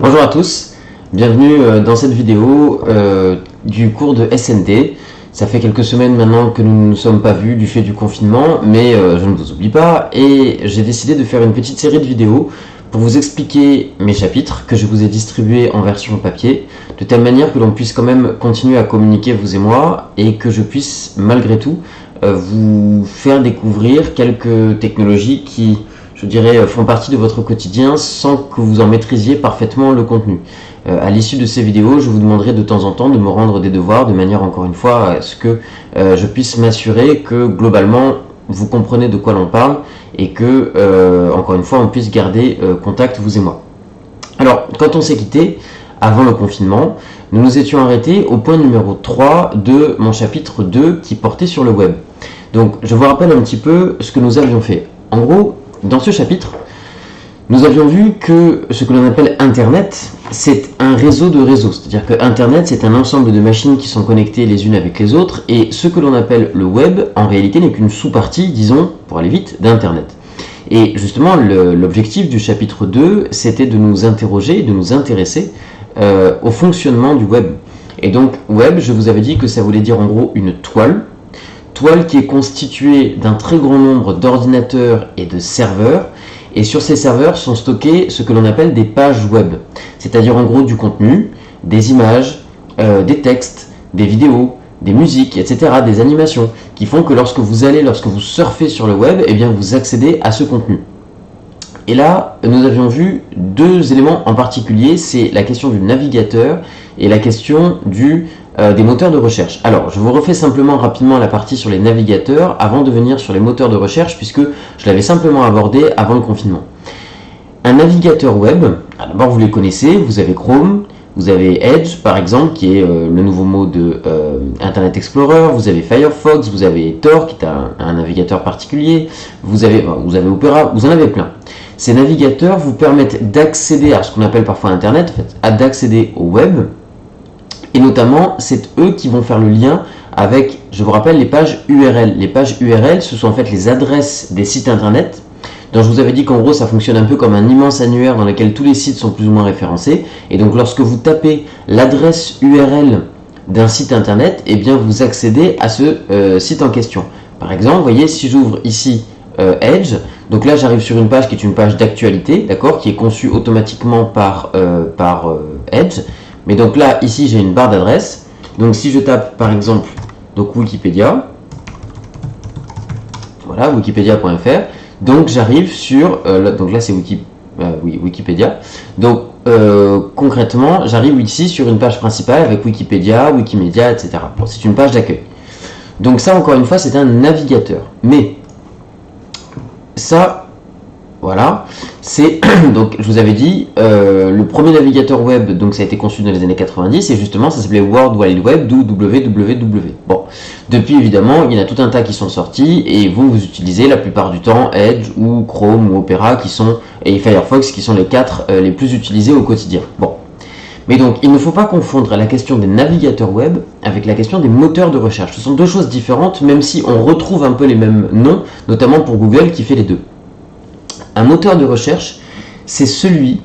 Bonjour à tous, bienvenue dans cette vidéo du cours de SNT. Ça fait quelques semaines maintenant que nous ne nous sommes pas vus du fait du confinement, mais je ne vous oublie pas et j'ai décidé de faire une petite série de vidéos pour vous expliquer mes chapitres que je vous ai distribués en version papier, de telle manière que l'on puisse quand même continuer à communiquer vous et moi et que je puisse malgré tout vous faire découvrir quelques technologies qui, je dirais, font partie de votre quotidien sans que vous en maîtrisiez parfaitement le contenu. À l'issue de ces vidéos, je vous demanderai de temps en temps de me rendre des devoirs de manière encore une fois à ce que je puisse m'assurer que globalement vous comprenez de quoi l'on parle et que encore une fois on puisse garder contact vous et moi. Alors quand on s'est quitté avant le confinement, nous nous étions arrêtés au point numéro 3 de mon chapitre 2 qui portait sur le web. Donc je vous rappelle un petit peu ce que nous avions fait. En gros, dans ce chapitre, nous avions vu que ce que l'on appelle Internet, c'est un réseau de réseaux. C'est-à-dire que Internet, c'est un ensemble de machines qui sont connectées les unes avec les autres, et ce que l'on appelle le web, en réalité, n'est qu'une sous-partie, disons, pour aller vite, d'Internet. Et justement, l'objectif du chapitre 2, c'était de nous interroger, de nous intéresser au fonctionnement du web. Et donc, web, je vous avais dit que ça voulait dire en gros une toile qui est constituée d'un très grand nombre d'ordinateurs et de serveurs, et sur ces serveurs sont stockés ce que l'on appelle des pages web, c'est-à-dire en gros du contenu, des images, des textes, des vidéos, des musiques, etc., des animations, qui font que lorsque vous surfez sur le web, eh bien vous accédez à ce contenu. Et là, nous avions vu deux éléments en particulier, c'est la question du navigateur et la question des moteurs de recherche. Alors, je vous refais simplement rapidement la partie sur les navigateurs avant de venir sur les moteurs de recherche, puisque je l'avais simplement abordé avant le confinement. Un navigateur web, d'abord vous les connaissez, vous avez Chrome, vous avez Edge par exemple, qui est le nouveau mot de Internet Explorer, vous avez Firefox, vous avez Tor, qui est un navigateur particulier, vous avez Opera, vous en avez plein. Ces navigateurs vous permettent d'accéder à ce qu'on appelle parfois Internet, en fait, d'accéder au web, et notamment, c'est eux qui vont faire le lien avec, je vous rappelle, les pages URL. Les pages URL, ce sont en fait les adresses des sites internet, dont je vous avais dit qu'en gros, ça fonctionne un peu comme un immense annuaire dans lequel tous les sites sont plus ou moins référencés. Et donc, lorsque vous tapez l'adresse URL d'un site internet, eh bien, vous accédez à ce site en question. Par exemple, vous voyez, si j'ouvre ici Edge, donc là, j'arrive sur une page qui est une page d'actualité, d'accord, qui est conçue automatiquement par Edge. Mais donc là, ici, j'ai une barre d'adresse. Donc si je tape par exemple donc Wikipédia, voilà, wikipedia.fr, donc j'arrive sur, donc là c'est Wikipédia. Donc concrètement, j'arrive ici sur une page principale avec Wikipédia, Wikimedia, etc. Bon, c'est une page d'accueil. Donc ça, encore une fois, c'est un navigateur. Mais ça, voilà, c'est donc je vous avais dit le premier navigateur web, donc ça a été conçu dans les années 90 et justement ça s'appelait World Wide Web, d'où www. Bon, depuis évidemment il y en a tout un tas qui sont sortis et vous utilisez la plupart du temps Edge ou Chrome ou Opera et Firefox qui sont les quatre les plus utilisés au quotidien. Bon, mais donc il ne faut pas confondre la question des navigateurs web avec la question des moteurs de recherche. Ce sont deux choses différentes, même si on retrouve un peu les mêmes noms, notamment pour Google qui fait les deux. Un moteur de recherche, c'est celui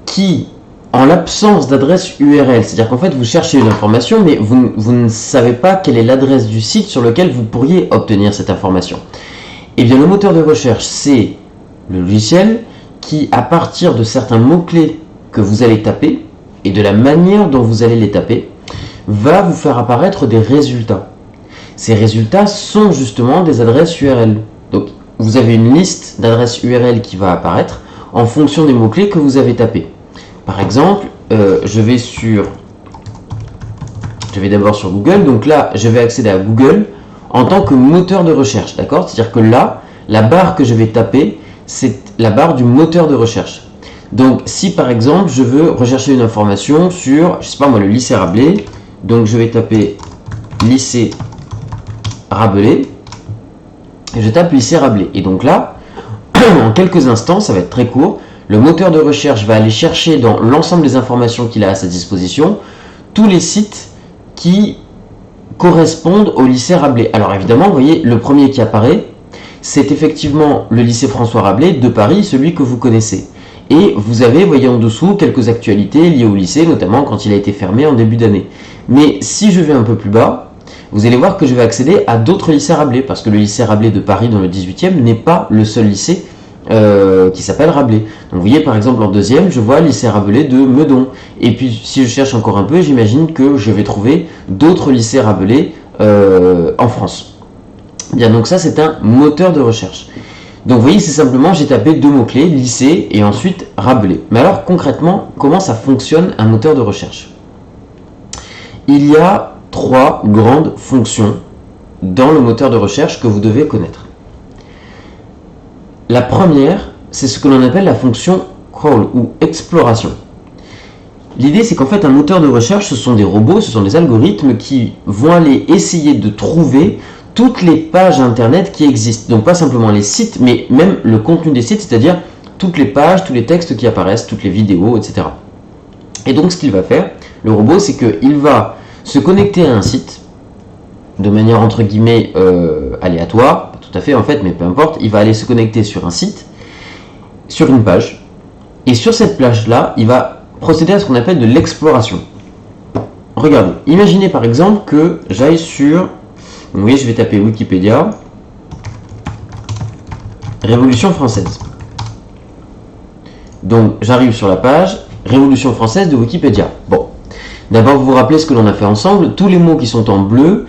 qui, en l'absence d'adresse URL, c'est-à-dire qu'en fait vous cherchez une information, mais vous ne savez pas quelle est l'adresse du site sur lequel vous pourriez obtenir cette information. Et bien le moteur de recherche, c'est le logiciel qui, à partir de certains mots-clés que vous allez taper, et de la manière dont vous allez les taper, va vous faire apparaître des résultats. Ces résultats sont justement des adresses URL. Donc, vous avez une liste d'adresses URL qui va apparaître en fonction des mots-clés que vous avez tapés. Par exemple, je vais d'abord sur Google, donc là, je vais accéder à Google en tant que moteur de recherche, d'accord? C'est-à-dire que là, la barre que je vais taper, c'est la barre du moteur de recherche. Donc, si par exemple, je veux rechercher une information sur, je sais pas moi, le lycée Rabelais, donc je vais taper lycée Rabelais, et je tape lycée Rabelais. Et donc là, en quelques instants, ça va être très court, le moteur de recherche va aller chercher dans l'ensemble des informations qu'il a à sa disposition tous les sites qui correspondent au lycée Rabelais. Alors évidemment, vous voyez, le premier qui apparaît, c'est effectivement le lycée François Rabelais de Paris, celui que vous connaissez. Et vous avez, voyez en dessous, quelques actualités liées au lycée, notamment quand il a été fermé en début d'année. Mais si je vais un peu plus bas, vous allez voir que je vais accéder à d'autres lycées Rabelais, parce que le lycée Rabelais de Paris dans le 18e n'est pas le seul lycée qui s'appelle Rabelais. Donc vous voyez par exemple en deuxième, je vois lycée Rabelais de Meudon. Et puis si je cherche encore un peu, j'imagine que je vais trouver d'autres lycées Rabelais en France. Bien, donc ça c'est un moteur de recherche. Donc vous voyez, c'est simplement, j'ai tapé deux mots-clés, lycée et ensuite Rabelais. Mais alors concrètement, comment ça fonctionne un moteur de recherche? Il y a trois grandes fonctions dans le moteur de recherche que vous devez connaître. La première, c'est ce que l'on appelle la fonction crawl ou exploration. L'idée, c'est qu'en fait, un moteur de recherche, ce sont des robots, ce sont des algorithmes qui vont aller essayer de trouver toutes les pages internet qui existent. Donc pas simplement les sites, mais même le contenu des sites, c'est-à-dire toutes les pages, tous les textes qui apparaissent, toutes les vidéos, etc. Et donc ce qu'il va faire, le robot, c'est qu'il va se connecter à un site de manière entre guillemets aléatoire, pas tout à fait en fait, mais peu importe, il va aller se connecter sur un site, sur une page, et sur cette page-là, il va procéder à ce qu'on appelle de l'exploration. Regardez, imaginez par exemple que j'aille sur, vous voyez, je vais taper Wikipédia, Révolution française. Donc j'arrive sur la page Révolution française de Wikipédia. Bon, d'abord vous vous rappelez ce que l'on a fait ensemble, tous les mots qui sont en bleu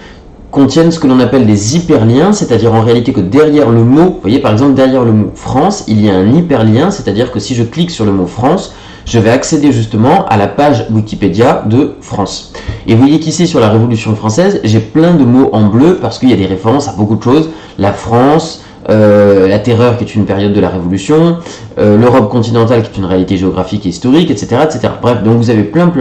contiennent ce que l'on appelle des hyperliens, c'est-à-dire en réalité que derrière le mot, vous voyez par exemple derrière le mot France, il y a un hyperlien, c'est-à-dire que si je clique sur le mot France, je vais accéder justement à la page Wikipédia de France. Et vous voyez qu'ici sur la Révolution française, j'ai plein de mots en bleu parce qu'il y a des références à beaucoup de choses, la France, la terreur qui est une période de la Révolution, l'Europe continentale qui est une réalité géographique et historique, etc., etc. Bref, donc vous avez plein,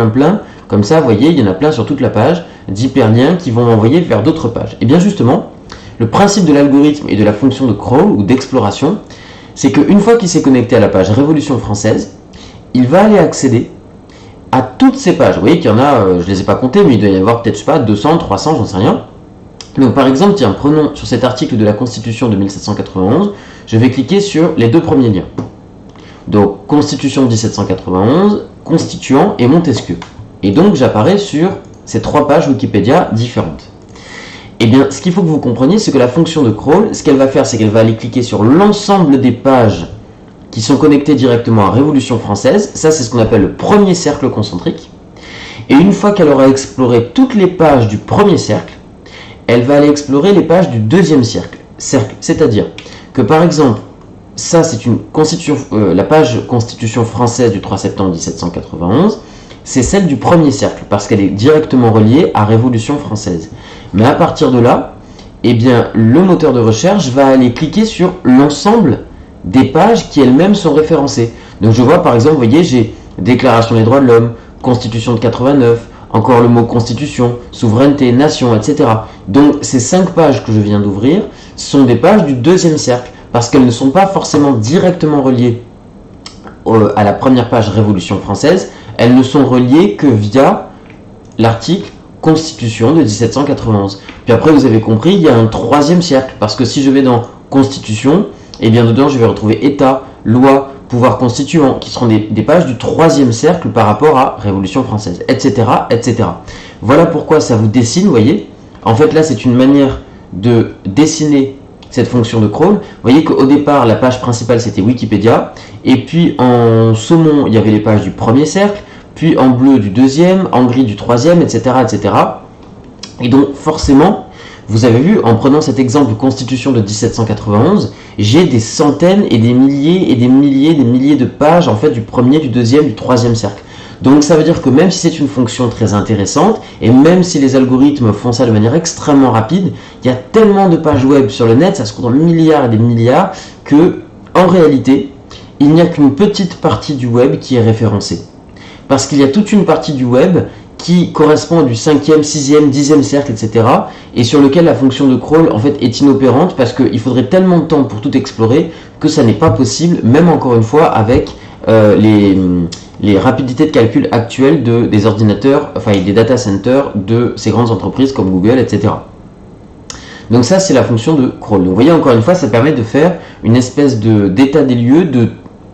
comme ça, vous voyez, il y en a plein sur toute la page, d'hyperliens qui vont envoyer vers d'autres pages. Et bien justement, le principe de l'algorithme et de la fonction de crawl ou d'exploration, c'est qu'une fois qu'il s'est connecté à la page Révolution française, il va aller accéder à toutes ces pages. Vous voyez qu'il y en a, je ne les ai pas comptées, mais il doit y en avoir peut-être, je sais pas, 200, 300, j'en sais rien. Donc par exemple, tiens, prenons sur cet article de la Constitution de 1791, je vais cliquer sur les deux premiers liens. Donc, Constitution de 1791, Constituant et Montesquieu. Et donc, j'apparais sur ces trois pages Wikipédia différentes. Et bien, ce qu'il faut que vous compreniez, c'est que la fonction de crawl, ce qu'elle va faire, c'est qu'elle va aller cliquer sur l'ensemble des pages qui sont connectées directement à Révolution française. Ça, c'est ce qu'on appelle le premier cercle concentrique. Et une fois qu'elle aura exploré toutes les pages du premier cercle, elle va aller explorer les pages du deuxième cercle. C'est-à-dire que, par exemple, ça, c'est une constitution, la page Constitution française du 3 septembre 1791, c'est celle du premier cercle, parce qu'elle est directement reliée à Révolution française. Mais à partir de là, eh bien, le moteur de recherche va aller cliquer sur l'ensemble des pages qui elles-mêmes sont référencées. Donc je vois par exemple, vous voyez, j'ai Déclaration des droits de l'homme, Constitution de 89, encore le mot Constitution, souveraineté, nation, etc. Donc ces 5 pages que je viens d'ouvrir sont des pages du deuxième cercle, parce qu'elles ne sont pas forcément directement reliées à la première page Révolution française, elles ne sont reliées que via l'article Constitution de 1791. Puis après, vous avez compris, il y a un troisième cercle, parce que si je vais dans Constitution, et bien dedans, je vais retrouver État, loi, pouvoir constituant, qui seront des pages du troisième cercle par rapport à Révolution française, etc., etc. Voilà pourquoi ça vous dessine, vous voyez. En fait, là, c'est une manière de dessiner cette fonction de crawl. Vous voyez qu'au départ, la page principale, c'était Wikipédia, et puis en saumon, il y avait les pages du premier cercle, puis en bleu du deuxième, en gris du troisième, etc., etc. Et donc, forcément, vous avez vu, en prenant cet exemple de Constitution de 1791, j'ai des centaines et des milliers de pages, en fait, du premier, du deuxième, du troisième cercle. Donc ça veut dire que même si c'est une fonction très intéressante, et même si les algorithmes font ça de manière extrêmement rapide, il y a tellement de pages web sur le net, ça se compte en milliards et des milliards, que, en réalité, il n'y a qu'une petite partie du web qui est référencée. Parce qu'il y a toute une partie du web qui correspond du 5e, 6e, 10e cercle, etc. et sur lequel la fonction de crawl en fait est inopérante parce qu'il faudrait tellement de temps pour tout explorer que ça n'est pas possible, même encore une fois avec les rapidités de calcul actuelles des ordinateurs, enfin des data centers de ces grandes entreprises comme Google, etc. Donc ça c'est la fonction de crawl. Donc vous voyez encore une fois, ça permet de faire une espèce d'état des lieux, de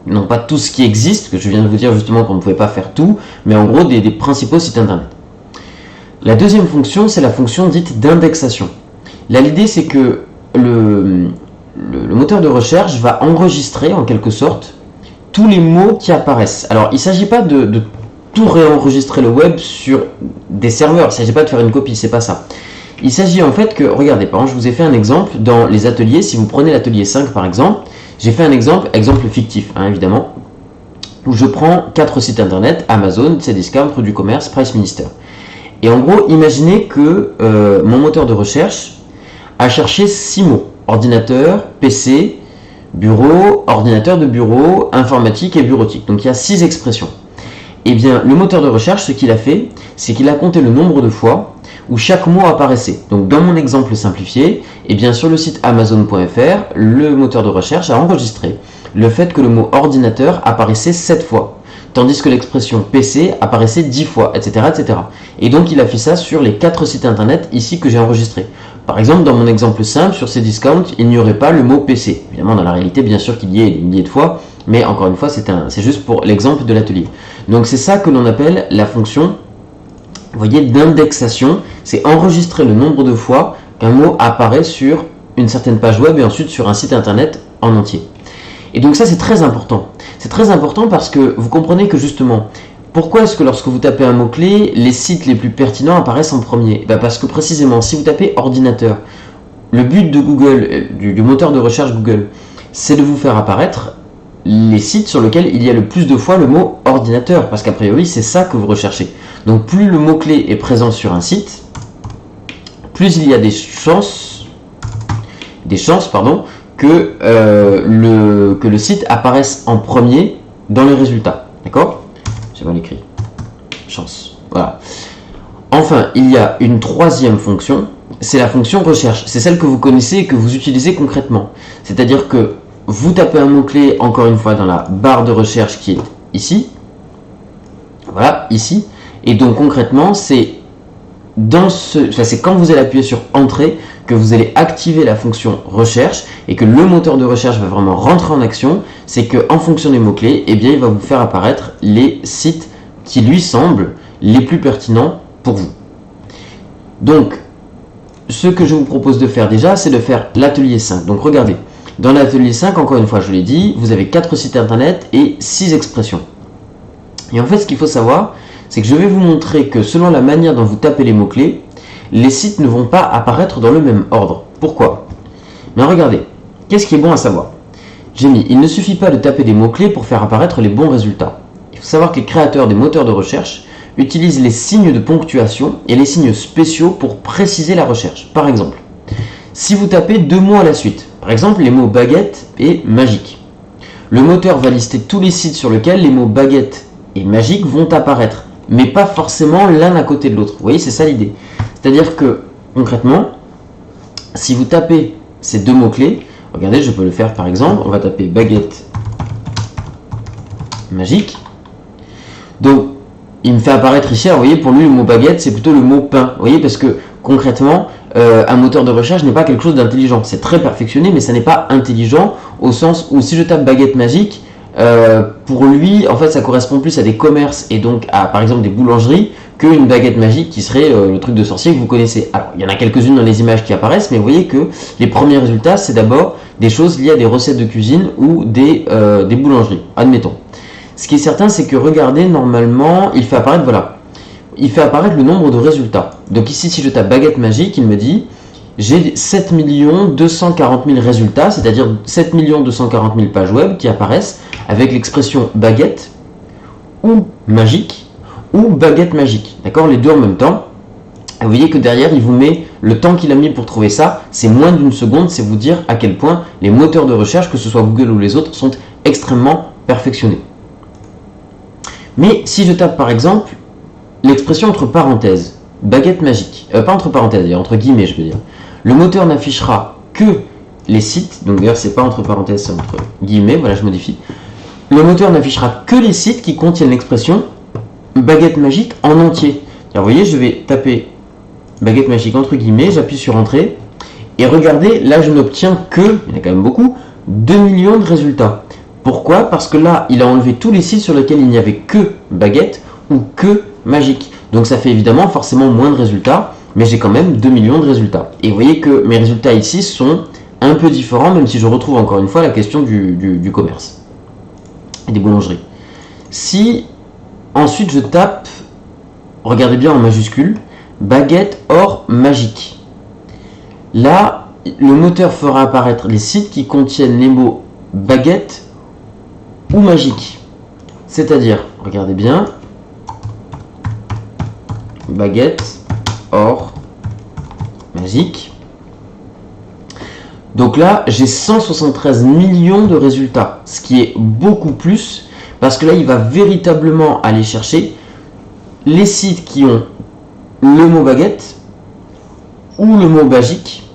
non pas tout ce qui existe, que je viens de vous dire justement qu'on ne pouvait pas faire tout, mais en gros des principaux sites internet. La deuxième fonction, c'est la fonction dite d'indexation. Là, l'idée, c'est que le moteur de recherche va enregistrer en quelque sorte tous les mots qui apparaissent. Alors, il ne s'agit pas de tout réenregistrer le web sur des serveurs, il ne s'agit pas de faire une copie, c'est pas ça. Il s'agit en fait que, regardez, par exemple, je vous ai fait un exemple dans les ateliers. Si vous prenez l'atelier 5 par exemple, j'ai fait un exemple fictif, hein, évidemment, où je prends 4 sites internet, Amazon, Cdiscount, Rue du Commerce, Price Minister. Et en gros, imaginez que mon moteur de recherche a cherché 6 mots. Ordinateur, PC, bureau, ordinateur de bureau, informatique et bureautique. Donc il y a 6 expressions. Et bien, le moteur de recherche, ce qu'il a fait, c'est qu'il a compté le nombre de fois où chaque mot apparaissait. Donc dans mon exemple simplifié, et bien sur le site amazon.fr, le moteur de recherche a enregistré le fait que le mot ordinateur apparaissait 7 fois, tandis que l'expression PC apparaissait 10 fois, etc., etc. Et donc il a fait ça sur les 4 sites internet ici que j'ai enregistrés. Par exemple, dans mon exemple simple, sur Cdiscount, il n'y aurait pas le mot PC. Évidemment, dans la réalité, bien sûr qu'il y ait des milliers de fois, mais encore une fois, c'est juste pour l'exemple de l'atelier. Donc c'est ça que l'on appelle la fonction, vous voyez, d'indexation. C'est enregistrer le nombre de fois qu'un mot apparaît sur une certaine page web et ensuite sur un site internet en entier. Et donc ça, c'est très important. C'est très important parce que vous comprenez que justement, pourquoi est-ce que lorsque vous tapez un mot-clé, les sites les plus pertinents apparaissent en premier? Parce que précisément, si vous tapez ordinateur, le but de Google, du moteur de recherche Google, c'est de vous faire apparaître les sites sur lesquels il y a le plus de fois le mot ordinateur, parce qu'a priori, c'est ça que vous recherchez. Donc plus le mot-clé est présent sur un site, plus il y a des chances que le site apparaisse en premier dans les résultats. D'accord? J'ai mal écrit. Chance. Voilà. Enfin, il y a une troisième fonction, c'est la fonction recherche. C'est celle que vous connaissez et que vous utilisez concrètement. C'est-à-dire que vous tapez un mot-clé, encore une fois, dans la barre de recherche qui est ici. Voilà, ici. Et donc concrètement, c'est quand vous allez appuyer sur Entrée que vous allez activer la fonction recherche et que le moteur de recherche va vraiment rentrer en action. C'est qu'en fonction des mots-clés, eh bien, il va vous faire apparaître les sites qui lui semblent les plus pertinents pour vous. Donc, ce que je vous propose de faire déjà, c'est de faire l'atelier 5. Donc regardez, dans l'atelier 5, encore une fois, je vous l'ai dit, vous avez 4 sites internet et 6 expressions. Et en fait, ce qu'il faut savoir, c'est que je vais vous montrer que selon la manière dont vous tapez les mots-clés, les sites ne vont pas apparaître dans le même ordre. Pourquoi? Bien regardez, qu'est-ce qui est bon à savoir? J'ai mis, il ne suffit pas de taper des mots-clés pour faire apparaître les bons résultats. Il faut savoir que les créateurs des moteurs de recherche utilisent les signes de ponctuation et les signes spéciaux pour préciser la recherche. Par exemple, si vous tapez 2 mots à la suite, par exemple les mots baguette et magique, le moteur va lister tous les sites sur lesquels les mots baguette et magique vont apparaître, mais pas forcément l'un à côté de l'autre. Vous voyez, c'est ça l'idée. C'est-à-dire que, concrètement, si vous tapez ces 2 mots-clés, regardez, je peux le faire par exemple, on va taper baguette magique. Donc, il me fait apparaître ici, alors, vous voyez, pour lui, le mot baguette, c'est plutôt le mot pain. Vous voyez, parce que, concrètement, un moteur de recherche n'est pas quelque chose d'intelligent. C'est très perfectionné, mais ça n'est pas intelligent au sens où si je tape baguette magique, pour lui, en fait, ça correspond plus à des commerces et donc à, par exemple, des boulangeries qu'une baguette magique qui serait le truc de sorcier que vous connaissez. Alors, il y en a quelques-unes dans les images qui apparaissent, mais vous voyez que les premiers résultats, c'est d'abord des choses liées à des recettes de cuisine ou des boulangeries, admettons. Ce qui est certain, c'est que regardez, normalement, il fait apparaître, voilà, il fait apparaître le nombre de résultats. Donc ici, si je tape baguette magique, il me dit j'ai 7 240 000 résultats, c'est-à-dire 7 240 000 pages web qui apparaissent avec l'expression baguette ou magique ou baguette magique. D'accord, les deux en même temps. Et vous voyez que derrière, il vous met le temps qu'il a mis pour trouver ça. C'est moins d'1 seconde, c'est vous dire à quel point les moteurs de recherche, que ce soit Google ou les autres, sont extrêmement perfectionnés. Mais si je tape par exemple l'expression entre parenthèses, baguette magique, pas entre parenthèses, entre guillemets je veux dire, le moteur n'affichera que les sites, donc d'ailleurs c'est pas entre parenthèses, c'est entre guillemets, voilà je modifie, le moteur n'affichera que les sites qui contiennent l'expression baguette magique en entier. Alors, vous voyez, je vais taper baguette magique entre guillemets, j'appuie sur entrée, et regardez, là je n'obtiens que, il y en a quand même beaucoup, 2 millions de résultats. Pourquoi? Parce que là, il a enlevé tous les sites sur lesquels il n'y avait que baguette ou que magique. Donc ça fait évidemment forcément moins de résultats, mais j'ai quand même 2 millions de résultats. Et vous voyez que mes résultats ici sont un peu différents, même si je retrouve encore une fois la question du commerce et des boulangeries. Si ensuite je tape, regardez bien en majuscule, baguette or magique. Là, le moteur fera apparaître les sites qui contiennent les mots baguette ou magique. C'est-à-dire, regardez bien, baguette or magique. Donc là, j'ai 173 millions de résultats, ce qui est beaucoup plus, parce que là, il va véritablement aller chercher les sites qui ont le mot baguette, ou le mot magique,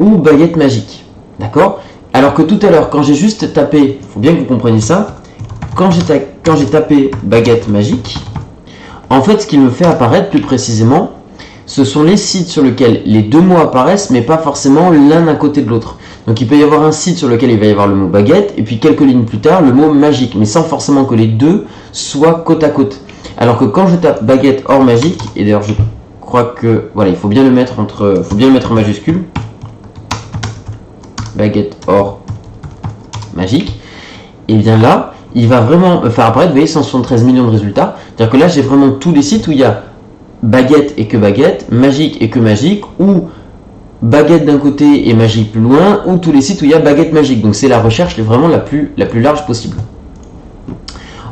ou baguette magique. D'accord? Alors que tout à l'heure, quand j'ai juste tapé, il faut bien que vous compreniez ça, quand j'ai tapé baguette magique, en fait, ce qu'il me fait apparaître plus précisément, ce sont les sites sur lesquels les deux mots apparaissent, mais pas forcément l'un à côté de l'autre. Donc il peut y avoir un site sur lequel il va y avoir le mot baguette, et puis quelques lignes plus tard, le mot magique, mais sans forcément que les deux soient côte à côte. Alors que quand je tape baguette or magique, et d'ailleurs je crois que, voilà, il faut bien le mettre en majuscule, baguette or magique, et bien là, il va vraiment me faire apparaître, vous voyez, 173 millions de résultats. C'est-à-dire que là, j'ai vraiment tous les sites où il y a baguette et que baguette, magique et que magique, ou baguette d'un côté et magique plus loin, ou tous les sites où il y a baguette magique. Donc c'est la recherche vraiment la plus large possible.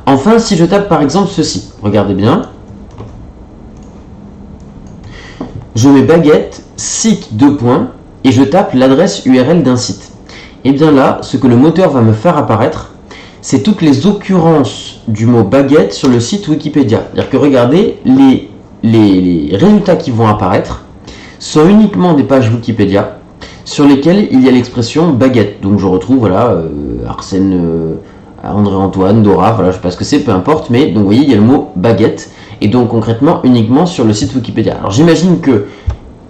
Enfin, si je tape par exemple ceci, regardez bien, je mets baguette, site 2 points, et je tape l'adresse URL d'un site. Et bien là, ce que le moteur va me faire apparaître, c'est toutes les occurrences du mot baguette sur le site Wikipédia. C'est-à-dire que regardez, les résultats qui vont apparaître sont uniquement des pages Wikipédia sur lesquelles il y a l'expression baguette. Donc je retrouve, voilà, Arsène, André-Antoine, Dora, voilà, je sais pas ce que c'est, peu importe, mais donc vous voyez, il y a le mot baguette, et donc concrètement uniquement sur le site Wikipédia. Alors j'imagine que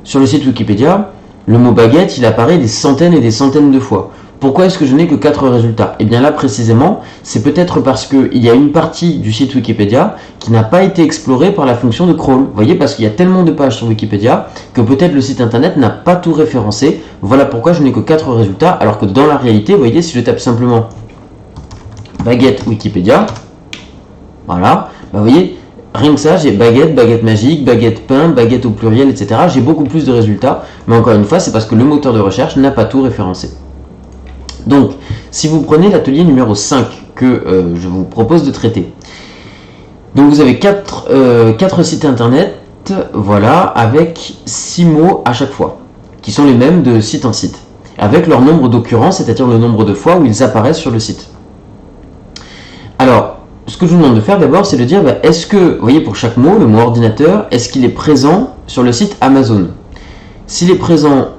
sur le site Wikipédia, le mot baguette, il apparaît des centaines et des centaines de fois. Pourquoi est-ce que je n'ai que 4 résultats? Et bien là précisément, c'est peut-être parce qu'il y a une partie du site Wikipédia qui n'a pas été explorée par la fonction de crawl. Vous voyez, parce qu'il y a tellement de pages sur Wikipédia que peut-être le site internet n'a pas tout référencé. Voilà pourquoi je n'ai que 4 résultats, alors que dans la réalité, vous voyez, si je tape simplement baguette Wikipédia, voilà, bah vous voyez, rien que ça, j'ai baguette, baguette magique, baguette pain, baguette au pluriel, etc. J'ai beaucoup plus de résultats, mais encore une fois, c'est parce que le moteur de recherche n'a pas tout référencé. Donc, si vous prenez l'atelier numéro 5 que je vous propose de traiter, donc vous avez 4 sites internet, voilà, avec 6 mots à chaque fois, qui sont les mêmes de site en site, avec leur nombre d'occurrences, c'est-à-dire le nombre de fois où ils apparaissent sur le site. Alors, ce que je vous demande de faire d'abord, c'est de dire, bah, est-ce que, vous voyez, pour chaque mot, le mot ordinateur, est-ce qu'il est présent sur le site Amazon? S'il est présent,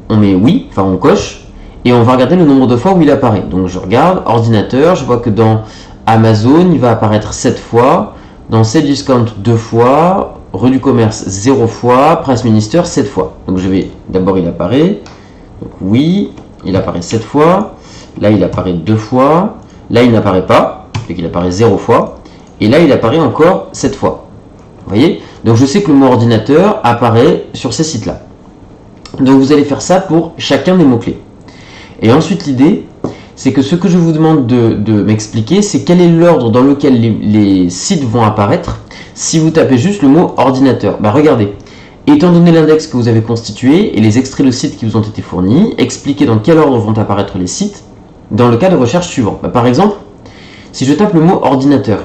on met oui, enfin on coche, et on va regarder le nombre de fois où il apparaît. Donc je regarde, ordinateur, je vois que dans Amazon, il va apparaître 7 fois, dans Cdiscount 2 fois, rue du commerce 0 fois, Presse Minister 7 fois. Donc je vais, d'abord il apparaît, donc oui, il apparaît 7 fois, là il apparaît 2 fois, là il n'apparaît pas, donc il apparaît 0 fois, et là il apparaît encore 7 fois. Vous voyez? Donc je sais que le mot ordinateur apparaît sur ces sites-là. Donc vous allez faire ça pour chacun des mots-clés. Et ensuite l'idée, c'est que ce que je vous demande de m'expliquer, c'est quel est l'ordre dans lequel les sites vont apparaître si vous tapez juste le mot ordinateur. Bah regardez, étant donné l'index que vous avez constitué et les extraits de sites qui vous ont été fournis, expliquez dans quel ordre vont apparaître les sites dans le cas de recherche suivant. Bah, par exemple, si je tape le mot ordinateur,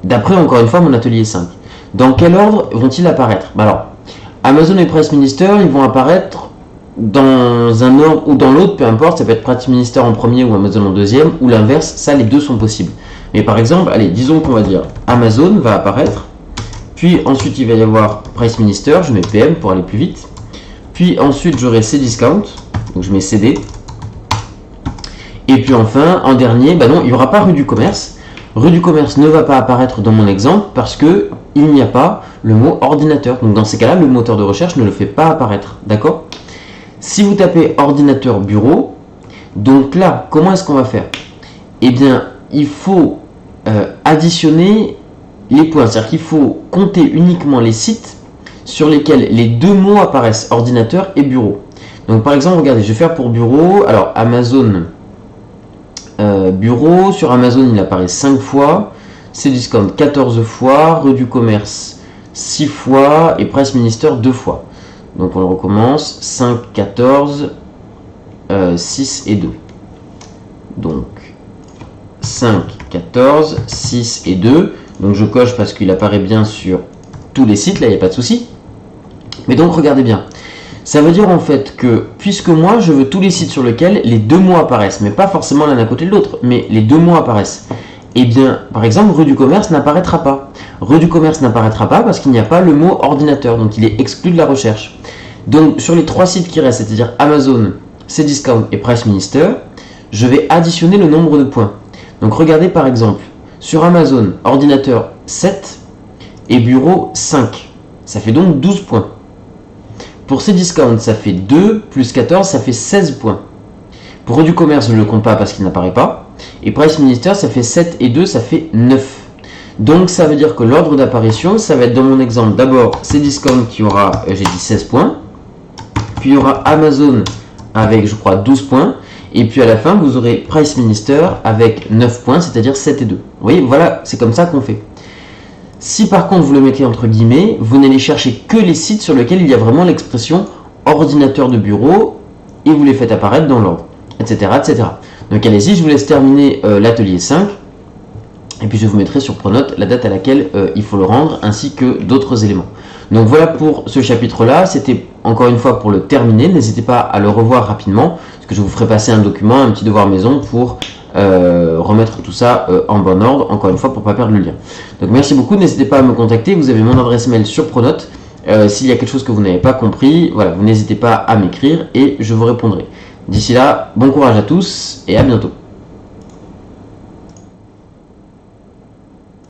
d'après encore une fois mon atelier 5, dans quel ordre vont-ils apparaître? Bah alors, Amazon et Presse Minister, ils vont apparaître dans un ordre ou dans l'autre, peu importe, ça peut être Presse Minister en premier ou Amazon en deuxième, ou l'inverse, ça les deux sont possibles. Mais par exemple, allez, disons qu'on va dire Amazon va apparaître, puis ensuite il va y avoir Presse Minister, je mets PM pour aller plus vite, puis ensuite j'aurai Cdiscount, donc je mets CD, et puis enfin, en dernier, bah non, il n'y aura pas rue du commerce. Rue du commerce ne va pas apparaître dans mon exemple parce que il n'y a pas le mot ordinateur. Donc dans ces cas-là, le moteur de recherche ne le fait pas apparaître, d'accord? Si vous tapez ordinateur bureau, donc là, comment est-ce qu'on va faire? Eh bien, il faut additionner les points. C'est-à-dire qu'il faut compter uniquement les sites sur lesquels les deux mots apparaissent, ordinateur et bureau. Donc par exemple, regardez, je vais faire pour bureau. Alors Amazon bureau, sur Amazon il apparaît 5 fois, Cdiscount 14 fois, Rue du Commerce 6 fois et Presse Minister 2 fois. Donc on recommence, 5, 14, 6 et 2. Donc 5, 14, 6 et 2. Donc je coche parce qu'il apparaît bien sur tous les sites, là il n'y a pas de souci. Mais donc regardez bien. Ça veut dire en fait que, puisque moi je veux tous les sites sur lesquels les deux mots apparaissent, mais pas forcément l'un à côté de l'autre, mais les deux mots apparaissent, et bien par exemple Rue du Commerce n'apparaîtra pas. Rue du Commerce n'apparaîtra pas parce qu'il n'y a pas le mot ordinateur, donc il est exclu de la recherche. Donc sur les trois sites qui restent, c'est-à-dire Amazon, Cdiscount et Presse Minister, je vais additionner le nombre de points. Donc regardez par exemple, sur Amazon, ordinateur 7 et bureau 5. Ça fait donc 12 points. Pour Cdiscount, ça fait 2 plus 14, ça fait 16 points. Pour Rue du Commerce, je ne le compte pas parce qu'il n'apparaît pas. Et Price Minister, ça fait 7 et 2, ça fait 9. Donc ça veut dire que l'ordre d'apparition, ça va être dans mon exemple d'abord Cdiscount qui aura, j'ai dit 16 points. Puis il y aura Amazon avec, je crois, 12 points. Et puis à la fin, vous aurez Price Minister avec 9 points, c'est-à-dire 7 et 2. Vous voyez, voilà, c'est comme ça qu'on fait. Si par contre vous le mettez entre guillemets, vous n'allez chercher que les sites sur lesquels il y a vraiment l'expression ordinateur de bureau et vous les faites apparaître dans l'ordre, etc., etc. Donc allez-y, je vous laisse terminer l'atelier 5 et puis je vous mettrai sur Pronote la date à laquelle il faut le rendre ainsi que d'autres éléments. Donc voilà pour ce chapitre-là, c'était encore une fois pour le terminer, n'hésitez pas à le revoir rapidement parce que je vous ferai passer un document, un petit devoir maison pour remettre tout ça en bon ordre, encore une fois pour ne pas perdre le lien. Donc merci beaucoup, n'hésitez pas à me contacter, vous avez mon adresse mail sur Pronote. S'il y a quelque chose que vous n'avez pas compris, voilà, vous n'hésitez pas à m'écrire et je vous répondrai. D'ici là, bon courage à tous et à bientôt.